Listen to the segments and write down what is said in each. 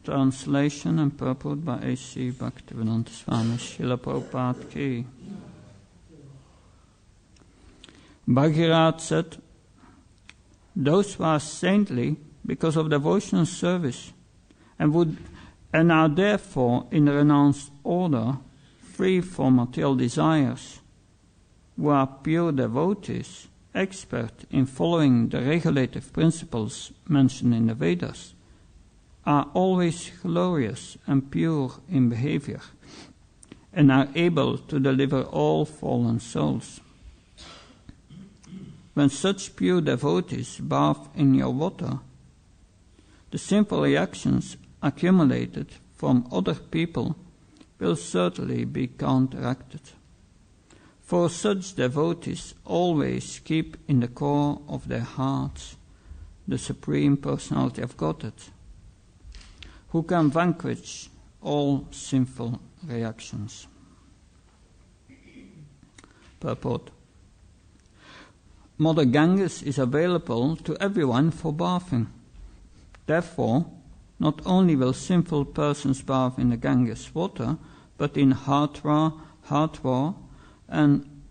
Translation and purport by A.C. Bhaktivedanta Swami Srila Prabhupada Ki. Bhagirath said, those who are saintly because of devotional service and are therefore in renounced order, free from material desires, who are pure devotees, expert in following the regulative principles mentioned in the Vedas, are always glorious and pure in behavior, and are able to deliver all fallen souls. When such pure devotees bathe in your water, the sinful reactions accumulated from other people will certainly be counteracted. For such devotees always keep in the core of their hearts the Supreme Personality of Godhead, who can vanquish all sinful reactions. Purport. Mother Ganges is available to everyone for bathing. Therefore, not only will sinful persons bathe in the Ganges water, but in Hardwar, and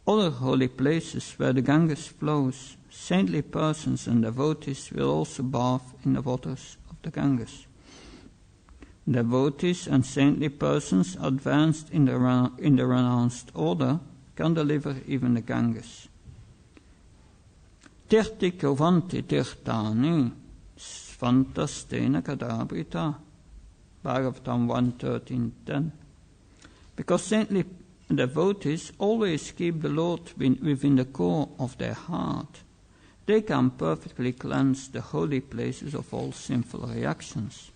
other holy places where the Ganges flows, saintly persons and devotees will also bathe in the waters of the Ganges. Devotees and saintly persons advanced in the renounced order can deliver even the Ganges. Tirti kovanti tirtani svantastena kadabrita. Bhagavatam 1.13.10. Because saintly devotees always keep the Lord within the core of their heart, they can perfectly cleanse the holy places of all sinful reactions.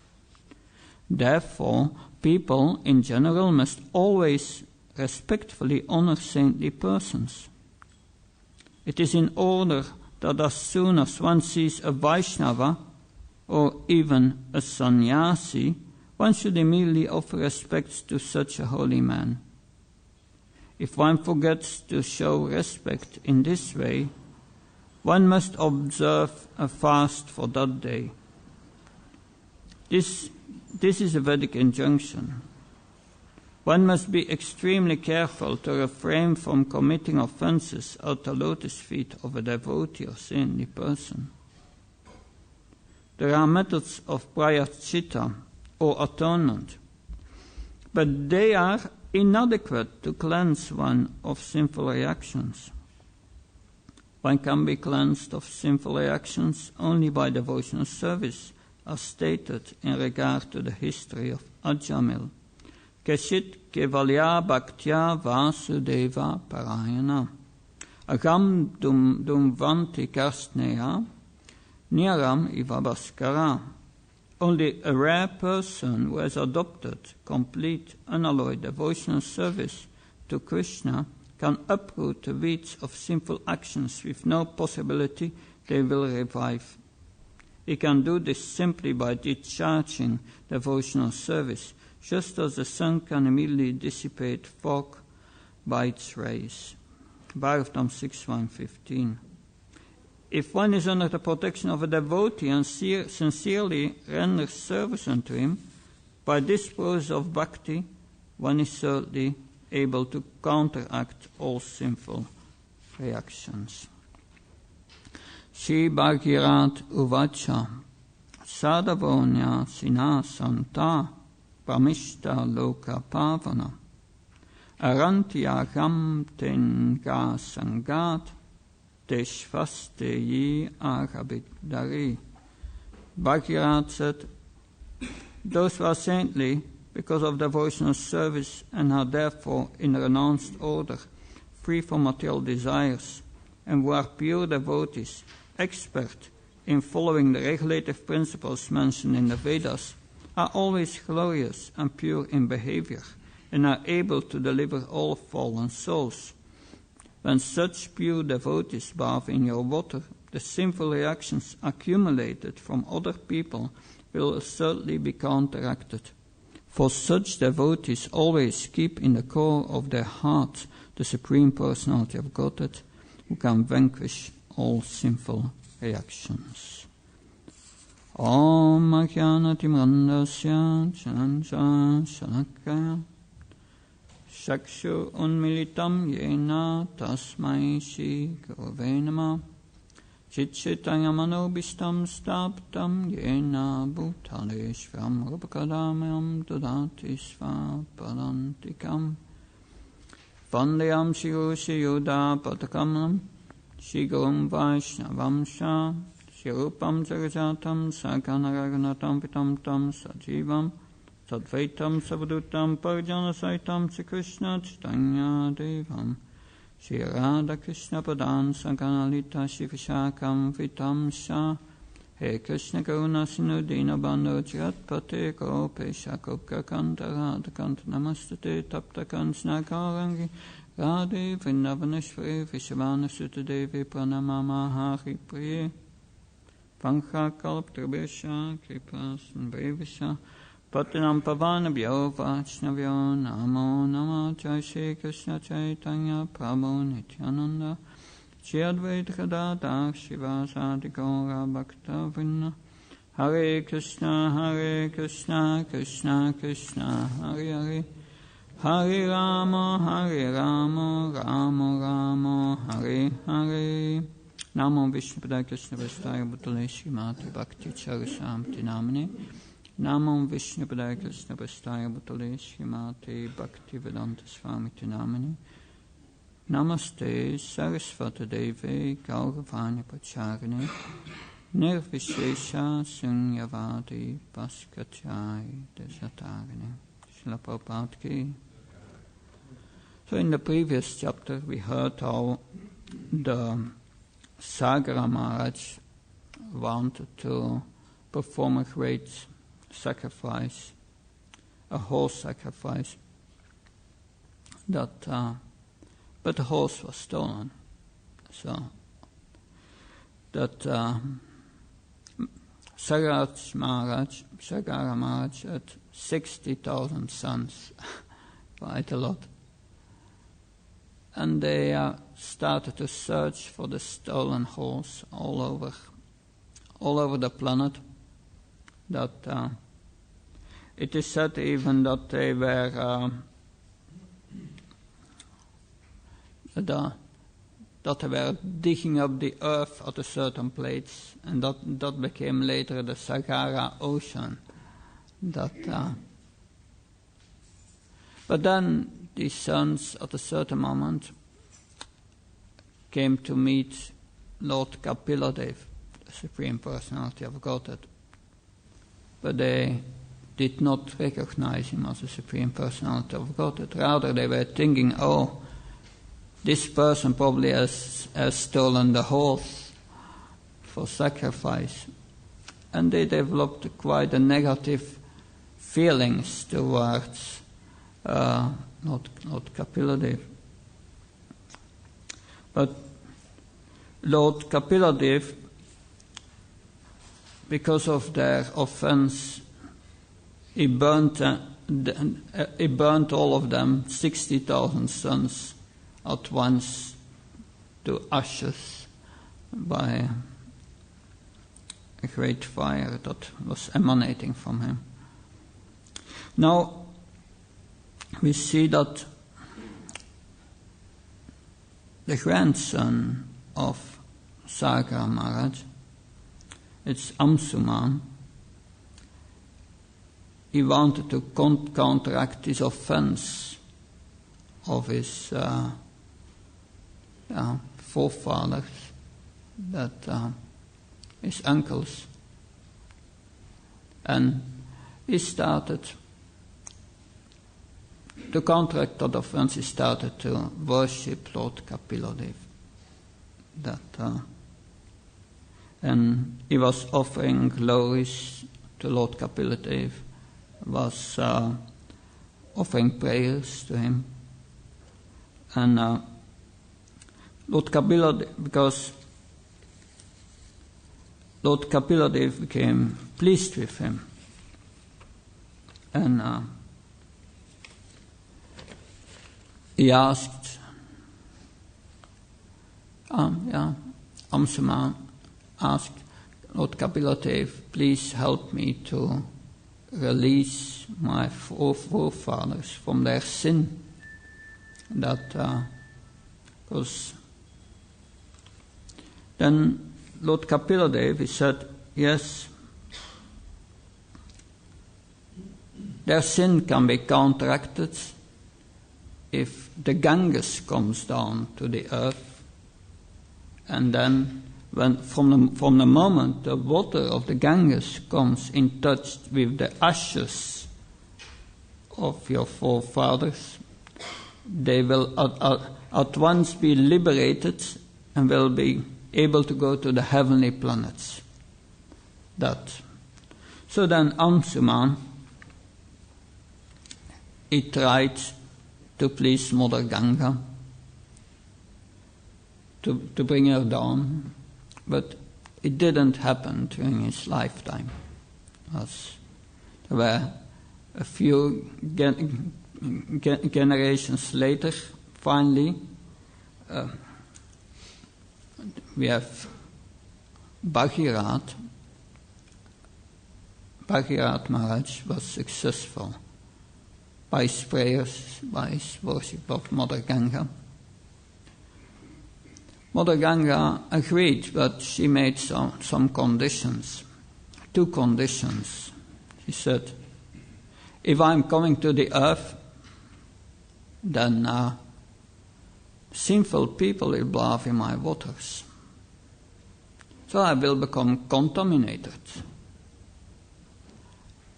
Therefore, people in general must always respectfully honor saintly persons. It is in order that as soon as one sees a Vaishnava or even a sannyasi, one should immediately offer respects to such a holy man. If one forgets to show respect in this way, one must observe a fast for that day. This is a Vedic injunction. One must be extremely careful to refrain from committing offenses at the lotus feet of a devotee or saintly person. There are methods of prayachita or atonement, but they are inadequate to cleanse one of sinful reactions. One can be cleansed of sinful reactions only by devotional service, as stated in regard to the history of Ajamil. Keshit kevalya bhaktya vasudeva parayana. Agam dum vanti karsneya niyaram ivabhaskara. Only a rare person who has adopted complete, unalloyed devotional service to Krishna can uproot the weeds of sinful actions with no possibility they will revive. He can do this simply by discharging devotional service, just as the sun can immediately dissipate fog by its rays. Bhagavatam 6.1.15. If one is under the protection of a devotee and sincerely renders service unto him, by this process of bhakti, one is certainly able to counteract all sinful reactions. Shri Bhagirath Uvacha Sadavonya Sinasanta Pramishta Loka Pavana Arantyagam Tenga Sangat Deshvasteyi Agabidari. Bhagirath said, those who are saintly because of devotional service and are therefore in renounced order, free from material desires, and who are pure devotees, expert in following the regulative principles mentioned in the Vedas, are always glorious and pure in behavior, and are able to deliver all fallen souls. When such pure devotees bathe in your water, the sinful reactions accumulated from other people will certainly be counteracted. For such devotees always keep in the core of their hearts the Supreme Personality of Godhead, who can vanquish all sinful reactions. Om Ajnanatimrandasya Chanancha Shalakaya Shakshu Unmilitam Yena Tasmai Shri Gurave Namah Chitchitayamanobishtam Staptam Yena Bhutale Shvam Rupakadamayam Dodati Svapadantikam Vandeyam Shirushi Yuda Patakamam Shigurum Vaishnavamsha Shirupam Jagajatam Sakanaraganatam Pitam Tam Sajivam Sadvaitam Savadutam Parjana Saitam Shri Krishna Chaitanya Devam Shri Radha Krishna Padan Sankanalita Shri Vishakam Vitam Sha He Krishna Karuna Sinu Dina Bandhu Jagat Pate Gopesha Kopka Kanta Radha Kanta Namastate Tapta Kansna Kaurangi Radhe Vrindavaneshwari Vishavana Sutta Devi Pranamama Hari Priye Pankha Kalp Tribesha Kripas Brevisha Patinam Pavana Bhyo Vaishnavyo Namo Nama Jai Shri Krishna Chaitanya Prabhu Nityananda Shri Advaita Gadadhar Shivasadi Gaura Bhakta Vrinda Hare Krishna Krishna Krishna Hare Hare Hare Rama Rama Rama Hare Hare Namo Vishnupadaya Krishna Prasthaya Bhutale Srimati Bhakti Charashamti Namane Namo Vishnupadaya Krishna Prasthaya Bhutale Srimati Bhakti Vedanta Swamiti Namane Namaste Saraswata Deve Gauravani Pacharine Nirvishesha Sunyavadi Paskachai Desatarine Srila Prabhupada Ki. So in the previous chapter we heard how the Sagara Maharaj wanted to perform a great sacrifice, a horse sacrifice, but the horse was stolen. So that Sagara Maharaj had 60,000 sons, quite a lot. And they started to search for the stolen horse all over the planet. That it is said even that they were digging up the earth at a certain place, and that became later the Sagara Ocean. But then these sons at a certain moment came to meet Lord Kapiladev, the Supreme Personality of Godhead. But they did not recognize him as the Supreme Personality of Godhead. Rather, they were thinking, oh, this person probably has stolen the horse for sacrifice. And they developed quite a negative feelings towards not Kapiladev. But Lord Kapiladev, because of their offense, he burnt all of them, 60,000 sons, at once to ashes by a great fire that was emanating from him. Now, we see that the grandson of Sagara Maharaj, it's Amsuman, he wanted to counteract this offense of his forefathers, that his uncles, and he started to counteract that offense. He started to worship Lord Kapiladev. And he was offering glories to Lord Kapiladev, was offering prayers to him. And Lord Kapiladev, because Lord Kapiladev became pleased with him, and he asked, Amsuman asked, Lord Kapiladev, please help me to release my forefathers from their sin. That was then Lord Kapiladev, he said, yes, their sin can be counteracted if the Ganges comes down to the earth, and then from the moment the water of the Ganges comes in touch with the ashes of your forefathers, they will at once be liberated and will be able to go to the heavenly planets. So then Ansuman, he tried to please Mother Ganga, to bring her down, but it didn't happen during his lifetime. As there were a few generations later, finally, we have Bhagirath. Bhagirath Maharaj was successful by his prayers, by his worship of Mother Ganga. Mother Ganga agreed, but she made some conditions. 2 conditions. She said, if I'm coming to the earth, then sinful people will bathe in my waters. So I will become contaminated.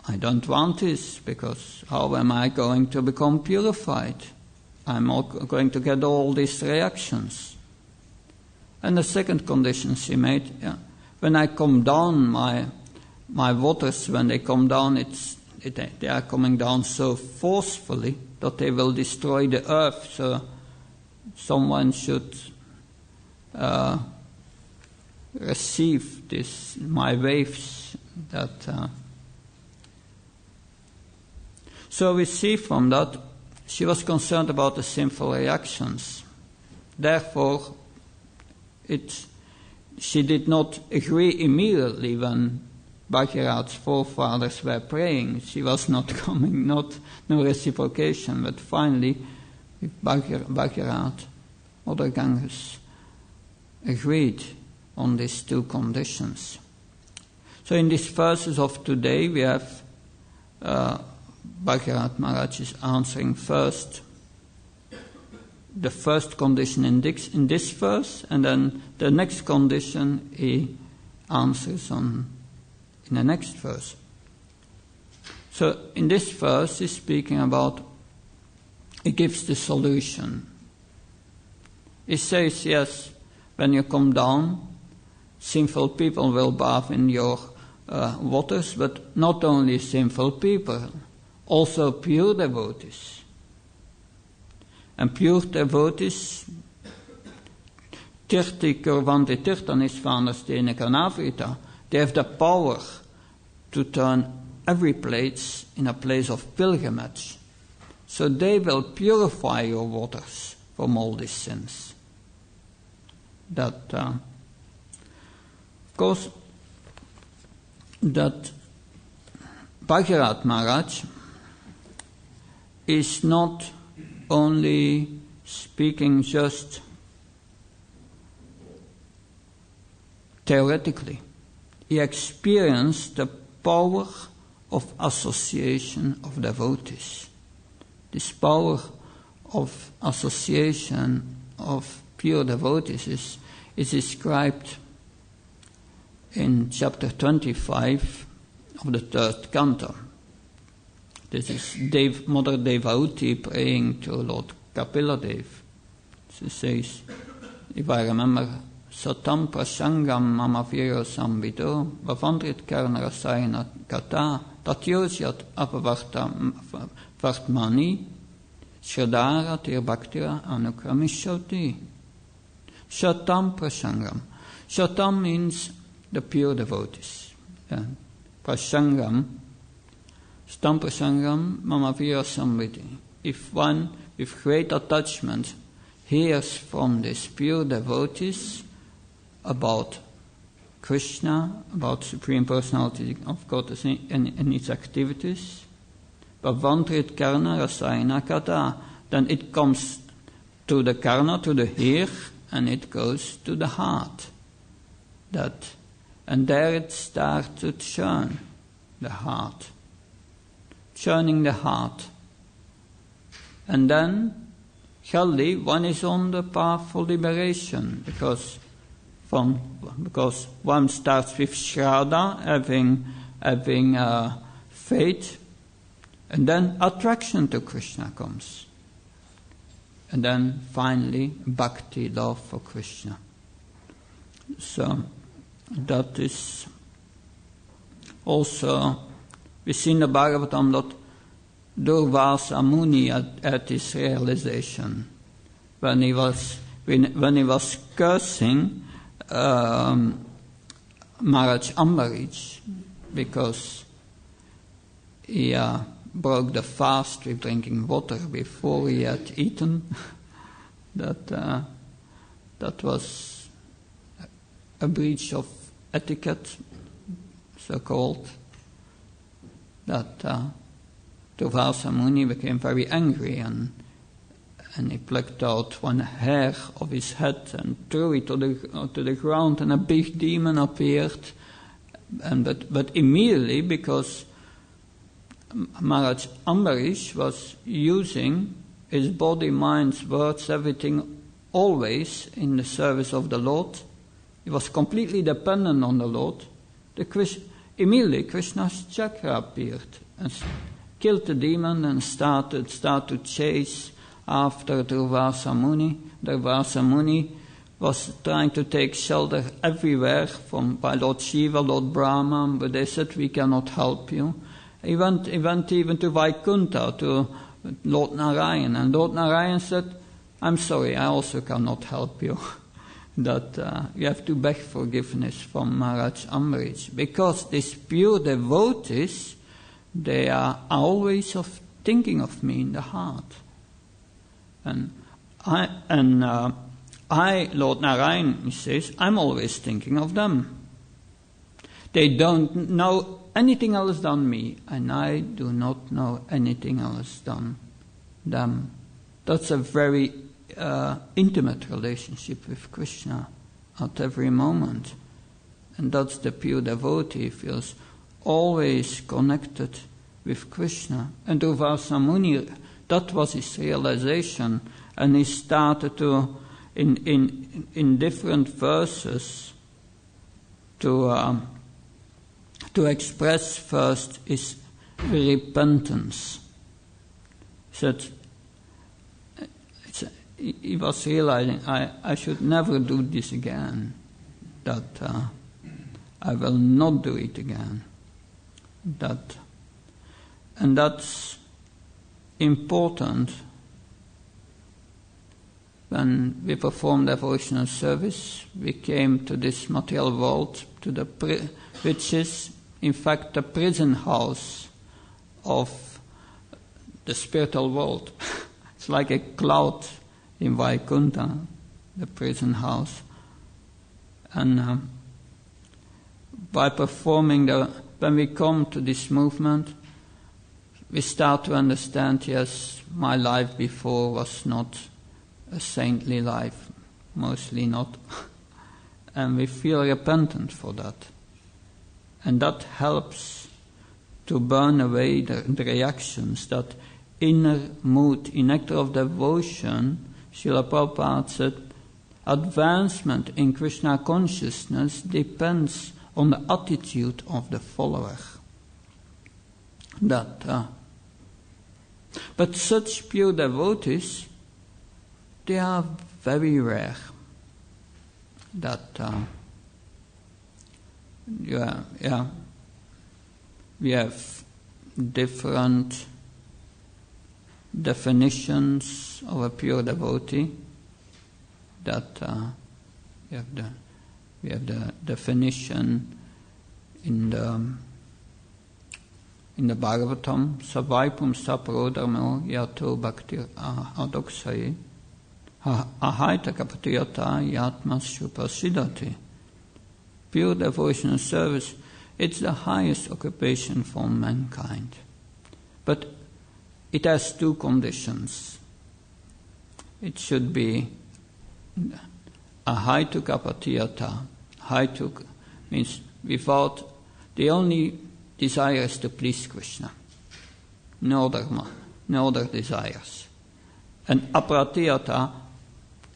I don't want this, because how am I going to become purified? I'm going to get all these reactions. And the second condition she made, when I come down, my waters, when they come down, they are coming down so forcefully that they will destroy the earth. So someone should receive my waves. So we see from that she was concerned about the sinful reactions. Therefore, she did not agree immediately when Bhagirath's forefathers were praying. She was not coming, no reciprocation, but finally, with Bhagirath, Mother Ganges agreed on these 2 conditions. So in these verses of today, we have Bhagirath Maharaj is answering first the first condition in this verse, and then the next condition he answers in the next verse. So in this verse he's speaking about, he gives the solution. He says, yes, when you come down, sinful people will bathe in your waters, but not only sinful people, also pure devotees. And pure devotees, Tirti Kurvanti Tirtanisvanas Tenekanavita, they have the power to turn every place in a place of pilgrimage. So they will purify your waters from all these sins. Of course, that Bhagirath Maharaj is not only speaking just theoretically. He experienced the power of association of devotees. This power of association of pure devotees is described in chapter 25 of the 3rd canto. This is Mother Devauti praying to Lord Kapiladev. She says, if I remember, Satam prasangam mama viro samvido, bhavandrit karna rasayana kata, tatyojat apavartmani, shradara tirbhaktira anukramishoti. Shatam prasangam. Shatam means the pure devotees. Prasangam, Stam prasangam mama vira samviti. If one with great attachment hears from these pure devotees about Krishna, about Supreme Personality of God and its activities. Bhavantrit karna rasayana kata. Then it comes to the karna, to the ear, and it goes to the heart. And there it starts to churn the heart. Churning the heart. And then, Chaldi, one is on the path for liberation, because one starts with Shraddha, having faith, and then attraction to Krishna comes. And then finally, bhakti, love for Krishna. So, that is also, we see in the Bhagavatam that Durvasa Muni at his realization, when he was cursing Maharaj Ambarish because he broke the fast with drinking water before he had eaten. That was a breach of etiquette, so-called. That Durvasa Muni became very angry and he plucked out one hair of his head and threw it to the ground, and a big demon appeared. But immediately, because Maharaj Ambarish was using his body, mind, words, everything always in the service of the Lord, he was completely dependent on the Lord. Immediately Krishna's chakra appeared and killed the demon and started to chase after Durvasa Muni. Durvasa Muni was trying to take shelter everywhere by Lord Shiva, Lord Brahma, but they said, we cannot help you. He went even to Vaikuntha, to Lord Narayan, and Lord Narayan said, I'm sorry, I also cannot help you. That you have to beg forgiveness from Maharaj Ambarish, because these pure devotees, they are always thinking of me in the heart. And I, Lord Narayan, he says, I'm always thinking of them. They don't know anything else than me, and I do not know anything else than them. That's a very intimate relationship with Krishna at every moment. And that's the pure devotee, feels always connected with Krishna. And Durvasa Muni, that was his realization, and he started to, in different verses, to express first his repentance. He said, he was realizing, I should never do this again, that I will not do it again. And that's important when we perform devotional service. We came to this material world, which is in fact the prison house of the spiritual world. It's like a cloud in Vaikuntha, the prison house. And by performing when we come to this movement, we start to understand, yes, my life before was not a saintly life, mostly not. And we feel repentant for that. And that helps to burn away the reactions, that inner mood, in nectar of devotion. Srila Prabhupada said, advancement in Krishna consciousness depends on the attitude of the follower. But such pure devotees, they are very rare. We have different definitions of a pure devotee. We have the definition in the Bhagavatam, Savaipum Saparodharmo Yato Bhaktir Adoksai Ahaita Kapatiyata Yatmas Shupasiddhati. pure devotional service, it's the highest occupation for mankind. But it has two conditions. It should be a haituk apatiyata. Haituk means without, the only desire is to please Krishna. No other desires. And apratiyata,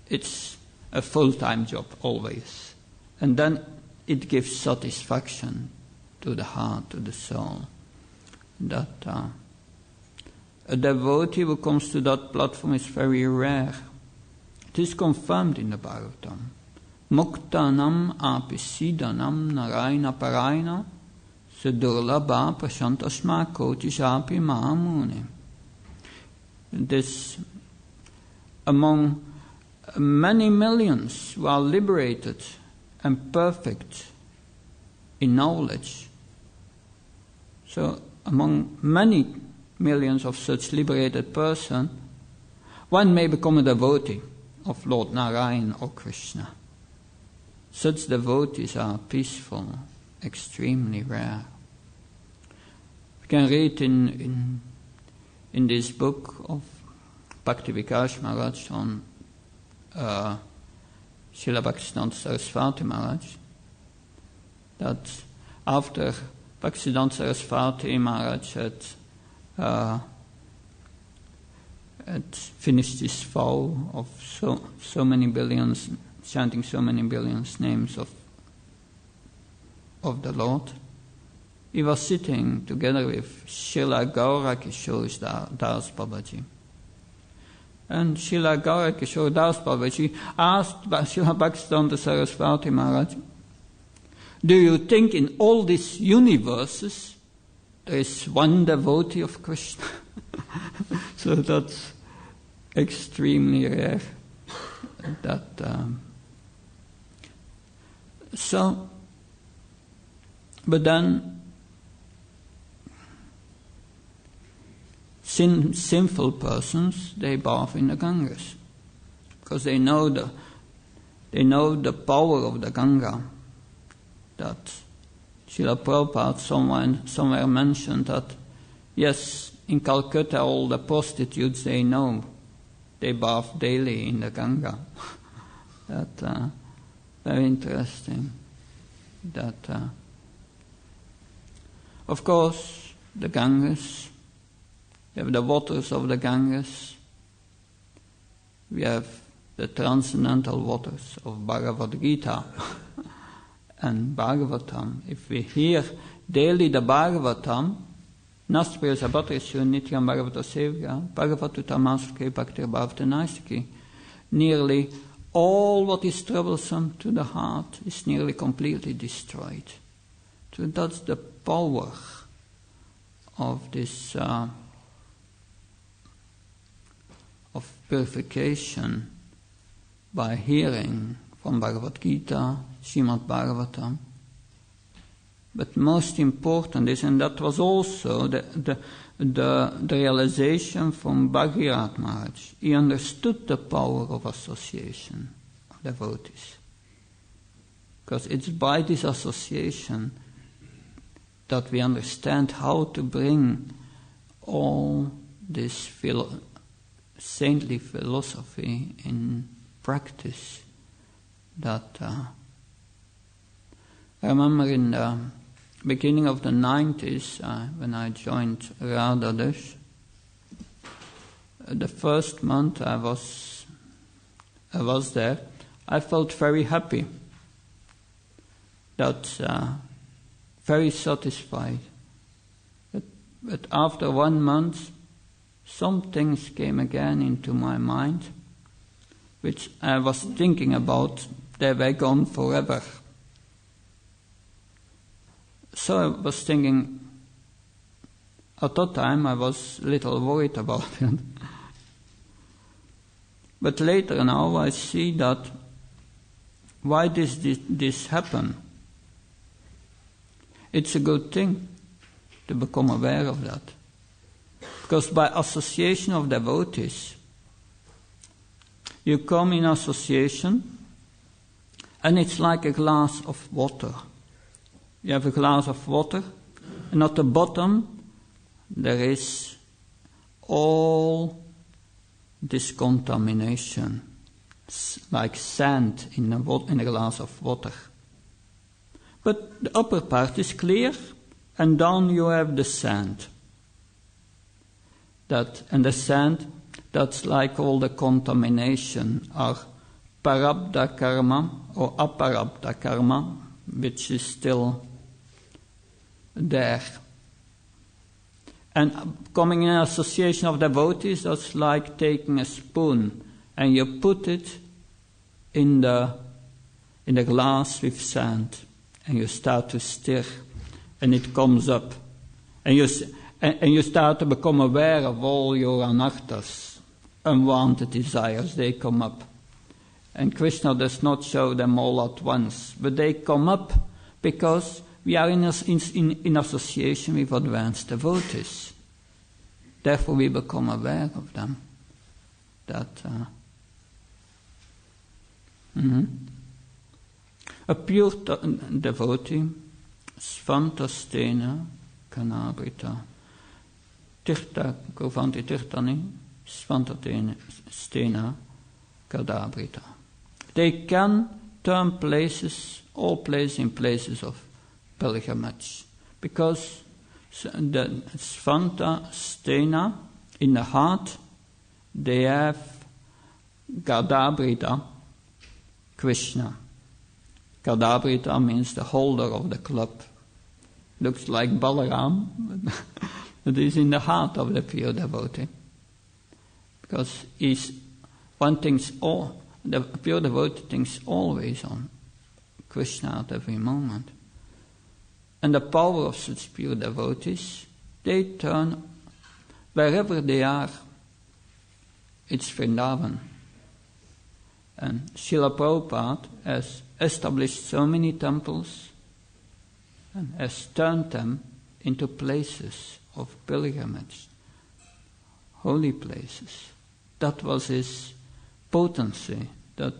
it's a full-time job always. And then it gives satisfaction to the heart, to the soul. That a devotee who comes to that platform is very rare. It is confirmed in the Bhagavatam. Muktanam apisidanam narayana parayana sedurlabha prashantasma kotishapi mahamuni. This, among many millions who are liberated and perfect in knowledge, so among many millions of such liberated persons, one may become a devotee of Lord Narayan or Krishna. Such devotees are peaceful, extremely rare. We can read in this book of Bhakti Vikas Maharaj on Srila Bhaktisiddhanta Saraswati Maharaj, that after Bhaktisiddhanta Saraswati Maharaj had finished his vow of so many billions, chanting so many billions names of the Lord, he was sitting together with Srila Gaurakishore Das Babaji. And Srila Gaurakishore Das Babaji asked Srila Bhaktisiddhanta Saraswati Maharaj, do you think in all these universes there is one devotee of Krishna? So that's extremely rare. But then sinful persons, they bathe in the Ganges because they know the power of the Ganga. That Srila Prabhupada somewhere mentioned that, yes, in Calcutta all the prostitutes they know, they bathe daily in the Ganga. That very interesting. That of course the Ganges, we have the waters of the Ganges, we have the transcendental waters of Bhagavad Gita and Bhagavatam. If we hear daily the Bhagavatam, Naspriya Sabatrishu Nityam Bhagavata Sevya, Bhagavatu Tamasake Bhaktir Bhavata Naisaki, nearly all what is troublesome to the heart is nearly completely destroyed. So that's the power of this of purification by hearing from Bhagavad Gita, Srimad Bhagavatam. But most important is, and that was also the realization from Bhagirath Maharaj, he understood the power of association of devotees. Because it's by this association that we understand how to bring all this saintly philosophy in practice. That I remember in the beginning of the 90s, when I joined Radhadesh, the first month I was there, I felt very happy, very satisfied. But after 1 month, some things came again into my mind, which I was thinking about. They were gone forever. So I was thinking, at that time I was a little worried about it. But later now I see that why this happen. It's a good thing to become aware of that. Because by association of devotees, you come in association And it's like a glass of water. You have a glass of water, and at the bottom there is all this contamination, like sand in a glass of water. But the upper part is clear, and down you have the sand. And the sand, that's like all the contamination, are parabdha karma or aparabdha karma, which is still there. And coming in association of devotees, that's like taking a spoon and you put it in the glass with sand, and you start to stir, and it comes up, and you start to become aware of all your anarthas, unwanted desires. They come up, and Krishna does not show them all at once, but they come up because we are in association with advanced devotees. Therefore, we become aware of them. A pure devotee, svanta stena kanabrita, tirta kovanti tirtani, svanta stena kadabrita. They can turn all places in places of pilgrimage, because the svanta stena in the heart, they have Gadabrita, Krishna. Gadabrita means the holder of the club. Looks like Balaram, but is in the heart of the pure devotee. Because the pure devotee thinks always on Krishna at every moment. And the power of such pure devotees, they turn wherever they are. It's Vrindavan. And Srila Prabhupada has established so many temples and has turned them into places of pilgrimage, holy places. That was his potency.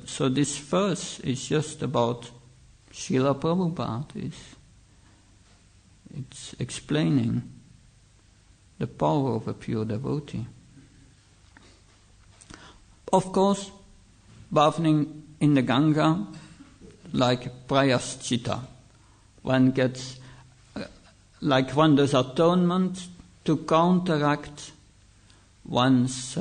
So this verse is just about Srila Prabhupada. It's explaining the power of a pure devotee. Of course, bathing in the Ganga, like prayaschita, one does atonement to counteract one's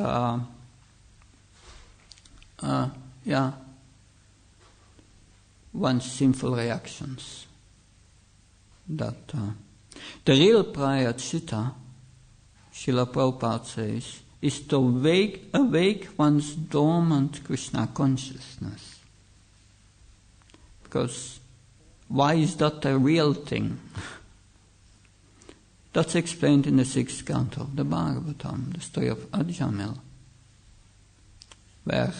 sinful reactions. The real prayaschita, Srila Prabhupada says, is to awake one's dormant Krishna consciousness. Because why is that a real thing? That's explained in the 6th canto of the Bhagavatam, the story of Ajamil, where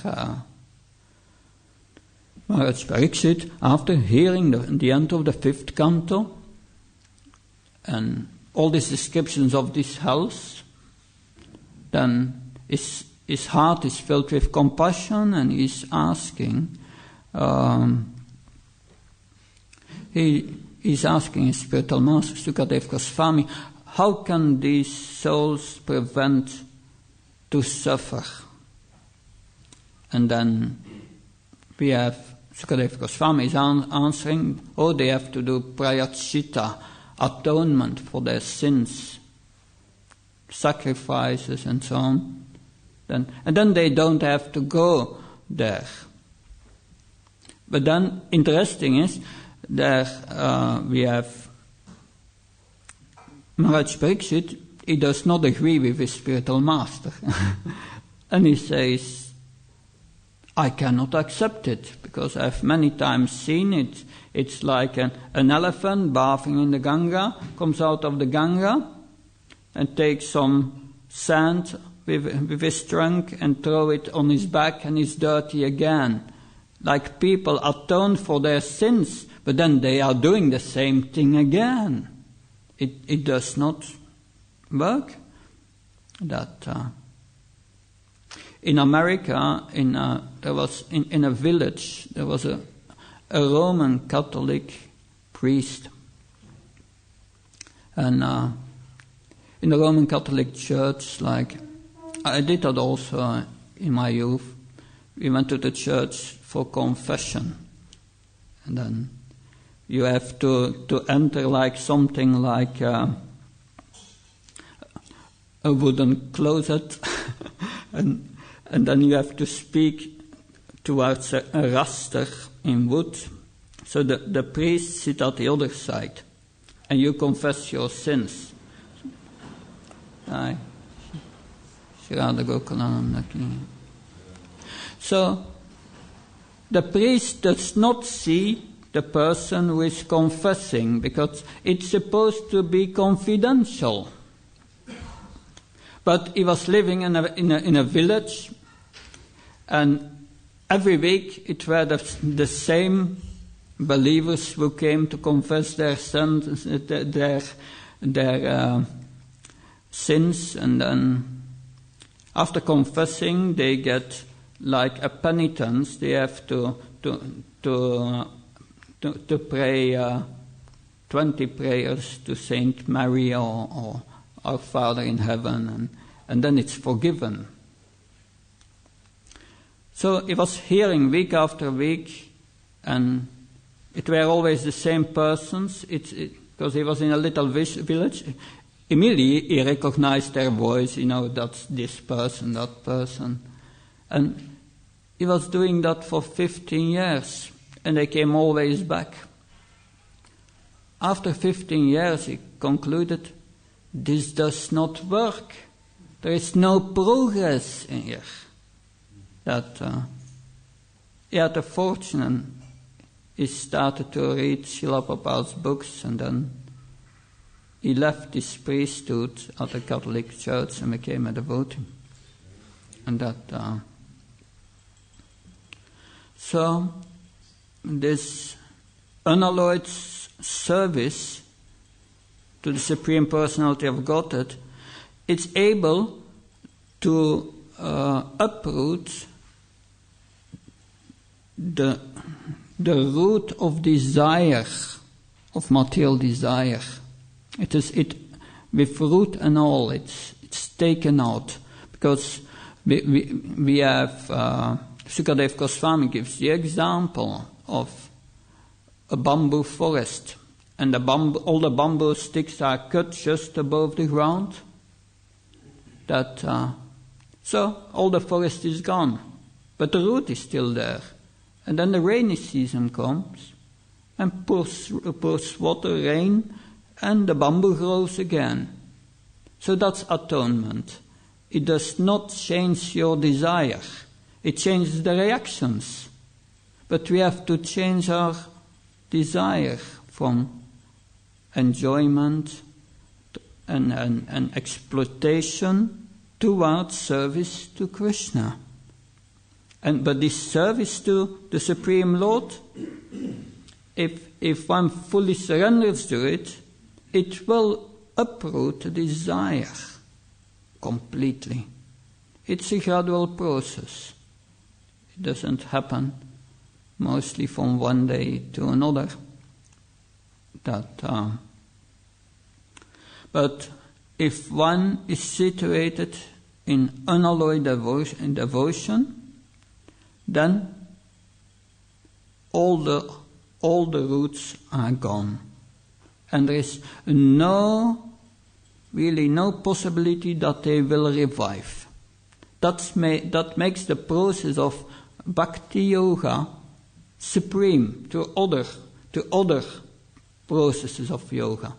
Maharaj Pariksit, after hearing the end of the 5th canto and all these descriptions of these hells, then his heart is filled with compassion, and he's asking, he's asking his spiritual master, Sukadev Goswami, how can these souls prevent to suffer? And then we have Sukadev Goswami is answering, they have to do prayachita, atonement for their sins, sacrifices and so on. And then they don't have to go there. But then, interesting is, there we have Maharaj Pariksit. He does not agree with his spiritual master. And he says, I cannot accept it, because I've many times seen it. It's like an elephant bathing in the Ganga, comes out of the Ganga and takes some sand with his trunk and throw it on his back, and he's dirty again. Like people atone for their sins, but then they are doing the same thing again. It does not work. In America, there was in a village, there was a Roman Catholic priest. And in the Roman Catholic Church, like I did that also in my youth, we went to the church for confession. And then you have to enter like something like a wooden closet, and then you have to speak towards a raster in wood. So the priest sits at the other side, and you confess your sins. So the priest does not see the person who is confessing, because it's supposed to be confidential. But he was living in a village, and every week it were the same believers who came to confess their sins, their sins, and then after confessing they get like a penitence. They have to pray 20 prayers to Saint Mary or Our Father in Heaven, and then it's forgiven. So he was hearing week after week, and it were always the same persons. Because he was in a little village. Immediately he recognized their voice, that's this person, that person. And he was doing that for 15 years, and they came always back. After 15 years he concluded, this does not work. There is no progress in here. That he had a fortune, and he started to read Srila Prabhupada's books, and then he left his priesthood at the Catholic Church and became a devotee. And that so this unalloyed service to the Supreme Personality of Godhead, it's able to uproot the root of desire, of material desire. It with root and all, it's taken out, because we have Sukadev Goswami gives the example of a bamboo forest, and all the bamboo sticks are cut just above the ground. So all the forest is gone, but the root is still there. And then the rainy season comes and pours water, rain, and the bamboo grows again. So that's atonement. It does not change your desire. It changes the reactions. But we have to change our desire from enjoyment and exploitation towards service to Krishna. But this service to the Supreme Lord, if one fully surrenders to it, it will uproot the desire completely. It's a gradual process. It doesn't happen mostly from one day to another. But if one is situated in unalloyed devotion, then all the roots are gone, and there is really no possibility that they will revive. That makes the process of bhakti yoga supreme to other processes of yoga.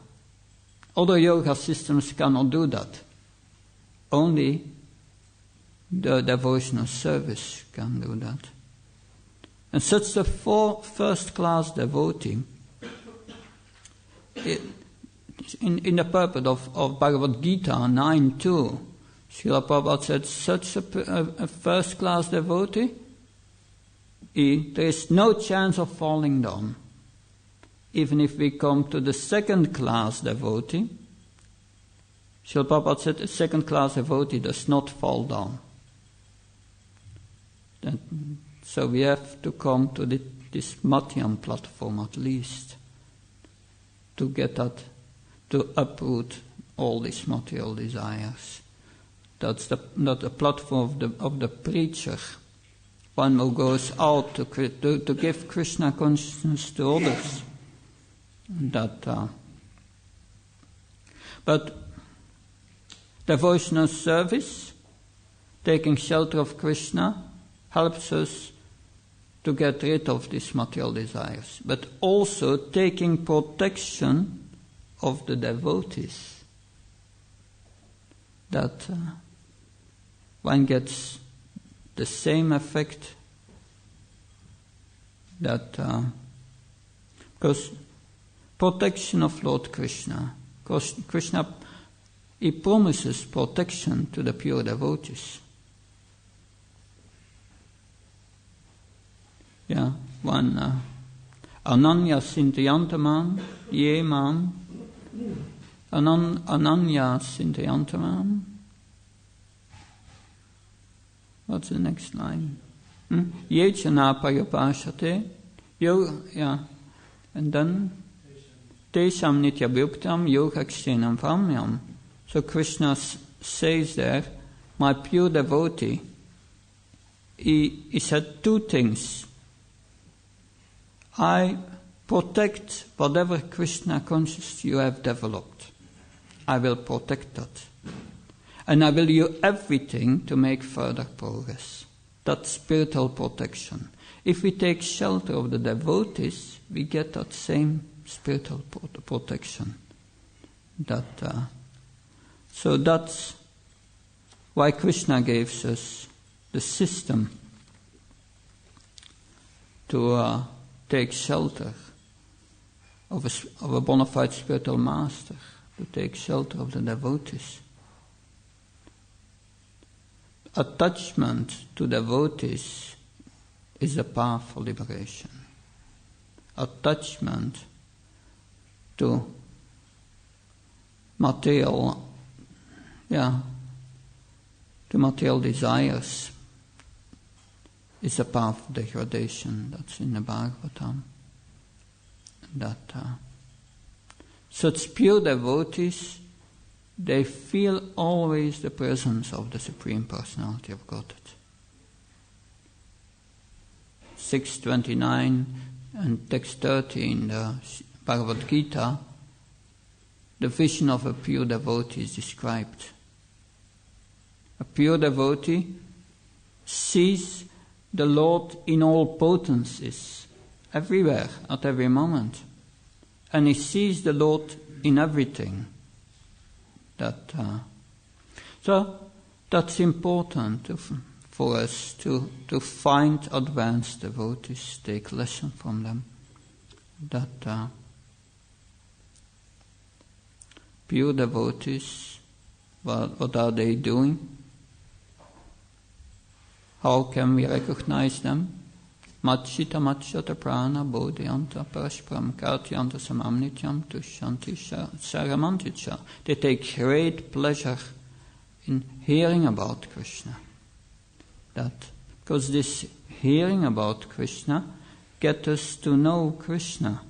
Other yoga systems cannot do that. Only the devotional service can do that. And such a first-class devotee, in the purport of Bhagavad Gita 9.2, Srila Prabhupada said, such a first-class devotee, there is no chance of falling down. Even if we come to the second-class devotee, Srila Prabhupada said a second-class devotee does not fall down. So we have to come to this Madhyam platform at least, to get that, to uproot all these material desires. That's not the platform of the preacher, one who goes out to give Krishna consciousness to others. But devotional service, taking shelter of Krishna, helps us to get rid of these material desires, but also taking protection of the devotees. That one gets the same effect that because protection of Lord Krishna, Krishna, he promises protection to the pure devotees. Yeah, one Ananya Sintayantamam, Ye Mam, Ananya Sintayantamam. What's the next line? Ye Chana Payapashate, yeah, and then Tesham Nitya Bhuktam Yogakshenam Vamyam. So Krishna says there, my pure devotee, he said two things. I protect whatever Krishna consciousness you have developed. I will protect that. And I will do everything to make further progress. That's spiritual protection. If we take shelter of the devotees, we get that same spiritual protection. So that's why Krishna gives us the system to take shelter of a bona fide spiritual master, to take shelter of the devotees. Attachment to devotees is a path for liberation. Attachment to material desires is a path of degradation. That's in the Bhagavatam. Such pure devotees, they feel always the presence of the Supreme Personality of Godhead. 629 and text 30 in the Bhagavad Gita, the vision of a pure devotee is described. A pure devotee sees the Lord in all potencies, everywhere, at every moment. And he sees the Lord in everything. So that's important for us to find advanced devotees, take lesson from them. Pure devotees, what are they doing? How can we recognize them? Matchita prana bodhyanta parashparam kartyanta samamnityam tushyanti saramanticha. They take great pleasure in hearing about Krishna. Because this hearing about Krishna gets us to know Krishna.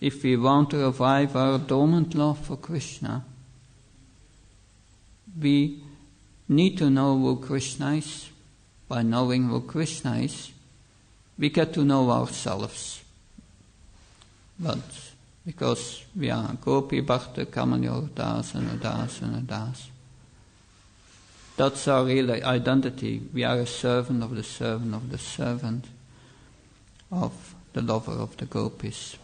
If we want to revive our dormant love for Krishna, we need to know who Krishna is. By knowing who Krishna is, we get to know ourselves. But because we are Gopi Bhakta Kamanyor Das and Das and Das, that's our real identity. We are a servant of the servant of the servant of the lover of the gopis.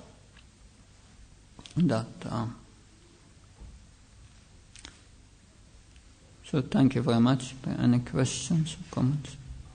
So thank you very much. Any questions or comments?